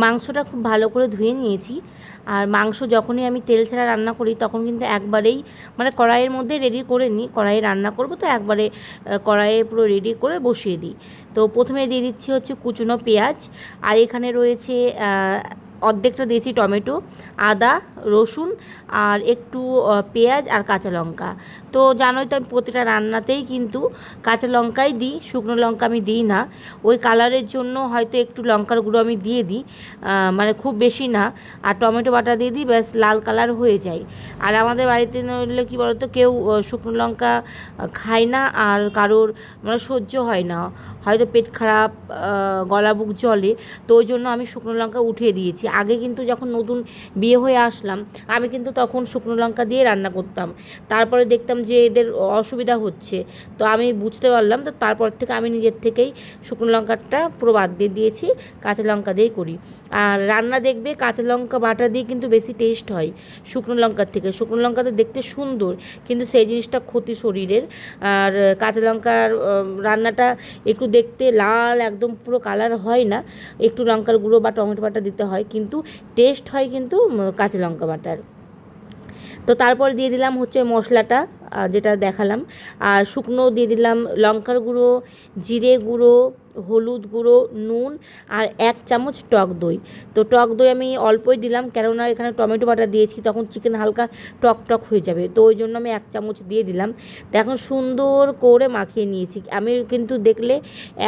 মাংসটা খুব ভালো করে ধুয়ে নিয়েছি। আর মাংস যখনই আমি তেল ছাড়া রান্না করি তখন কিন্তু একবারেই মানে কড়াইয়ের মধ্যে রেডি করে নিই, কড়াইয়ে রান্না করব তো একবারে কড়াইয়ে পুরো রেডি করে বসিয়ে দিই। তো প্রথমে দিয়ে দিচ্ছি হচ্ছে কুচনো পেঁয়াজ, আর এখানে রয়েছে অর্ধেকটা দিয়েছি টমেটো, আদা, রসুন, আর একটু পেঁয়াজ আর কাঁচা লঙ্কা। তো জানোই তো আমি প্রতিটা রান্নাতেই কিন্তু কাঁচা লঙ্কাই দিই, শুকনো লঙ্কা আমি দিই না। ওই কালারের জন্য হয়তো একটু লঙ্কার গুঁড়ো আমি দিয়ে দিই, মানে খুব বেশি না। আর টমেটো বাটা দিয়ে দিই, ব্যাস লাল কালার হয়ে যায়। আর আমাদের বাড়িতে নইলে কী বলতো, কেউ শুকনো লঙ্কা খায় না, আর কারোর মানে সহ্য হয় না, হয়তো পেট খারাপ, গলা বুক জ্বলে। তো ওই জন্য আমি শুকনো লঙ্কা উঠিয়ে দিয়েছি। আগে কিন্তু যখন নতুন বিয়ে হয়ে আসলাম আমি কিন্তু তখন শুকনো লঙ্কা দিয়ে রান্না করতাম, তারপরে দেখতাম যে এদের অসুবিধা হচ্ছে, তো আমি বুঝতে পারলাম, তো তারপর থেকে আমি নিজের থেকেই শুকনো লঙ্কাটা পুরো বাদ দিয়ে দিয়েছি, কাঁচা লঙ্কা দিয়েই করি। আর রান্না দেখবে কাঁচা লঙ্কা বাটা দিয়ে কিন্তু বেশি টেস্ট হয় শুকনো লঙ্কার থেকে। শুকনো লঙ্কাটা দেখতে সুন্দর কিন্তু সেই জিনিসটা ক্ষতি শরীরের। আর কাঁচা লঙ্কার রান্নাটা একটু দেখতে লাল একদম পুরো কালার হয় না, একটু লঙ্কার গুঁড়ো বা টমেটো বাটা দিতে হয়, কিন্তু টেস্ট হয় কিন্তু কাঁচা লঙ্কা বাটার। তো তারপর দিয়ে দিলাম হচ্ছে মশলাটা যেটা দেখালাম, আর শুকনো দিয়ে দিলাম লঙ্কার গুঁড়ো, জিরে গুঁড়ো, হলুদ গুঁড়ো, নুন, আর 1 চামচ টক দই। তো টক দই আমি অল্পই দিলাম, কেননা এখানে টমেটো বাটা দিয়েছি, তখন চিকেন হালকা টক টক হয়ে যাবে, তো ওই জন্য আমি 1 চামচ দিয়ে দিলাম। তো এখন সুন্দর করে মাখিয়ে নিয়েছি। আমি কিন্তু দেখলে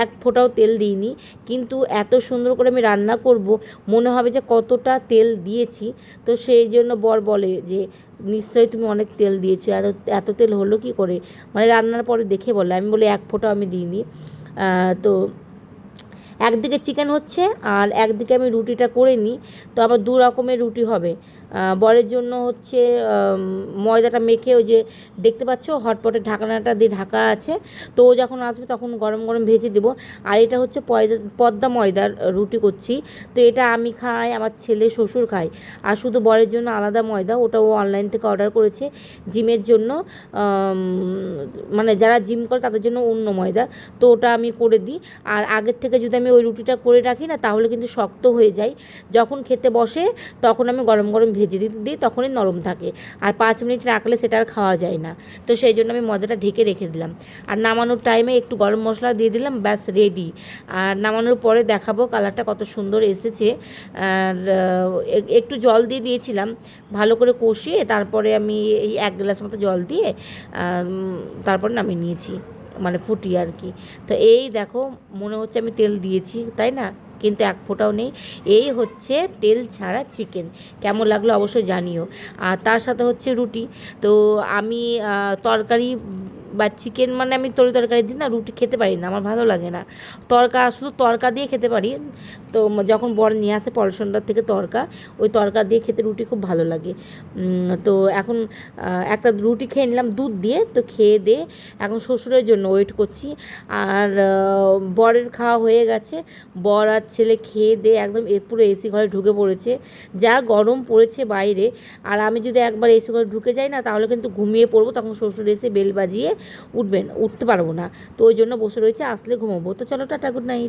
এক ফোঁটাও তেল দিইনি, কিন্তু এত সুন্দর করে আমি রান্না করব মনে হবে যে কতটা তেল দিয়েছি। তো সেই জন্য বর বলে যে নিশ্চয়ই তুমি অনেক তেল দিয়েছো, এত এত তেল হলো কী করে, মানে রান্নার পরে দেখে বলে। আমি বলি এক ফোঁটাও আমি দিইনি। তো একদিকে চিকেন হচ্ছে আর একদিকে আমি রুটিটা করে নিই। তো আবার দু রকমের রুটি হবে। বরের জন্য হচ্ছে ময়দাটা মেখে, ওই যে দেখতে পাচ্ছ হটপটের ঢাকনাটা দিয়ে ঢাকা আছে, তো ও যখন আসবে তখন গরম গরম ভেজে দেবো। আর এটা হচ্ছে পদ্মা ময়দার রুটি করছি। তো এটা আমি খাই, আমার ছেলে শ্বশুর খায়। আর শুধু বরের জন্য আলাদা ময়দা, ওটা ও অনলাইন থেকে অর্ডার করেছে জিমের জন্য। মানে যারা জিম করে তাদের জন্য অন্য ময়দা, তো ওটা আমি করে দিই। আর আগের থেকে যদি আমি ওই রুটিটা করে রাখি না, তাহলে কিন্তু শক্ত হয়ে যায়, যখন খেতে বসে তখন আমি গরম গরম ভেজে দিই, তখনই নরম থাকে। আর 5 মিনিট রাখলে সেটা আর খাওয়া যায় না, তো সেই জন্য আমি ময়দাটা ঢেকে রেখে দিলাম। আর নামানোর টাইমে একটু গরম মশলা দিয়ে দিলাম, ব্যাস রেডি। আর নামানোর পরে দেখাবো কালারটা কত সুন্দর এসেছে। আর একটু জল দিয়ে দিয়েছিলাম ভালো করে কষিয়ে, তারপরে আমি এই 1 গ্লাস মতো জল দিয়ে তারপর নামিয়ে নিয়েছি, মানে ফুটিয়ে আর কি। তো এই দেখো, মনে হচ্ছে আমি তেল দিয়েছি, তাই না? কিন্তু এক ফোঁটাও নেই। এই হচ্ছে তেল ছাড়া চিকেন। কেমন লাগলো অবশ্যই জানিও। আর তার সাথে হচ্ছে রুটি। তো আমি তরকারি বা চিকেন মানে আমি তরকারি দিই না, রুটি খেতে পারি না, আমার ভালো লাগে না। শুধু তড়কা দিয়ে খেতে পারি। তো যখন বর নিয়ে আসে পলসনদার থেকে তড়কা, ওই তড়কা দিয়ে খেতে রুটি খুব ভালো লাগে। তো এখন একটা রুটি খেয়ে নিলাম দুধ দিয়ে। তো খেয়ে দিয়ে এখন শ্বশুরের জন্য ওয়েট করছি। আর বরের খাওয়া হয়ে গেছে, বর আর ছেলে খেয়ে দিয়ে একদম পুরো এসি ঘরে ঢুকে পড়েছে। যা গরম পড়েছে বাইরে, আর আমি যদি একবার এসি ঘরে ঢুকে যাই না, তাহলে কিন্তু ঘুমিয়ে পড়বো, তখন শ্বশুর এসে বেল বাজিয়ে উঠতে পারবো না। তো ওই জন্য বসে রয়েছে, আসলে ঘুমোবো। তো চলো, টাটা, গুড নাইট।